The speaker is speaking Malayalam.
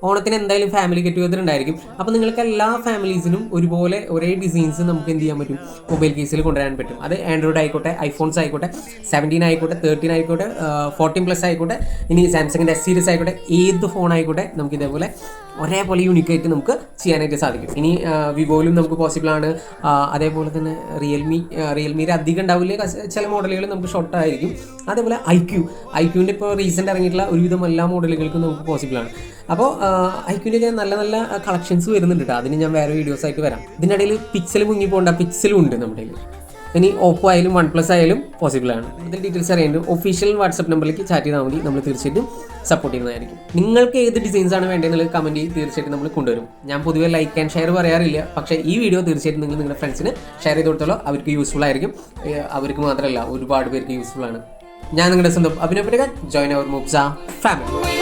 ഓണത്തിന് എന്തായാലും ഫാമിലി ഗെറ്റ് ടുഗദർ ഉണ്ടായിരിക്കും. അപ്പോൾ നിങ്ങൾക്ക് എല്ലാ ഫാമിലീസിനും ഒരുപോലെ ഒരേ ഡിസൈൻസ് നമുക്ക് എന്ത് ചെയ്യാൻ പറ്റും, മൊബൈൽ കേസിൽ കൊണ്ടുവരാൻ പറ്റും. അത് ആൻഡ്രോയിഡ് ആയിക്കോട്ടെ, ഐഫോൺസ് ആയിക്കോട്ടെ, 17 ആയിക്കോട്ടെ, 13 ആയിക്കോട്ടെ, 14+ ആയിക്കോട്ടെ, ഇനി സാംസങ്ങിൻ്റെ S സീരീസ് ആയിക്കോട്ടെ, ഏത് ഫോൺ ആയിക്കോട്ടെ നമുക്ക് ഇതേപോലെ ഒരേപോലെ യൂണിക്കായിട്ട് നമുക്ക് ചെയ്യാനായിട്ട് സാധിക്കും. ഇനി വിവോയിലും നമുക്ക് പോസിബിളാണ്. അതേപോലെ തന്നെ റിയൽമിയിൽ അധികം ഉണ്ടാവില്ല, ചില മോഡലുകൾ നമുക്ക് ഷോർട്ട് ആയിരിക്കും. അതേപോലെ ഐക്യൂവിൻ്റെ ഇപ്പോൾ റീസെൻ്റ് ഇറങ്ങിയിട്ടുള്ള ഒരുവിധം എല്ലാ മോഡലുകൾക്കും നമുക്ക് പോസിബിളാണ്. അപ്പോൾ ഐക്യൂവിൻ്റെ നല്ല നല്ല കളക്ഷൻസ് വരുന്നുണ്ട് കേട്ടോ. അതിന് ഞാൻ വേറെ വീഡിയോസ് ആയിട്ട് വരാം. ഇതിൻ്റെ ഇടയിൽ പിക്സൽ മുങ്ങി പോകേണ്ട പിക്സലും ഉണ്ട് നമ്മുടെ കയ്യിൽ. ഇനി ഓപ്പോ ആയാലും OnePlus ആയാലും പോസിബിളാണ്. ഇതിൽ ഡീറ്റെയിൽസ് അറിയാനും ഒഫീഷ്യൽ വാട്സപ്പ് നമ്പറിലേക്ക് ചാറ്റ് ചെയ്താൽ മതി. നമ്മൾ തീർച്ചയായിട്ടും സപ്പോർട്ട് ചെയ്യുന്നതായിരിക്കും. നിങ്ങൾക്ക് ഏത് ഡിസൈൻസ് ആണ് വേണ്ടതെന്നുള്ളത് കമൻറ്റ് ചെയ്ത് തീർച്ചയായിട്ടും നമ്മൾ കൊണ്ടുവരും. ഞാൻ പൊതുവെ ലൈക്ക് ആൻഡ് ഷെയർ പറയാറില്ല, പക്ഷേ ഈ വീഡിയോ തീർച്ചയായിട്ടും നിങ്ങൾ നിങ്ങളുടെ ഫ്രണ്ട്സിന് ഷെയർ ചെയ്ത് കൊടുത്തോളൂ. അവർക്ക് യൂസ്ഫുൾ ആയിരിക്കും. അവർക്ക് മാത്രമല്ല, ഒരുപാട് പേർക്ക് യൂസ്ഫുൾ ആണ്. ഞാൻ നിങ്ങളുടെ സ്വന്തം അഭിനവ് പട്ടേൽ. ജോയിൻ അവർ മുബ്സ ഫാമിലി.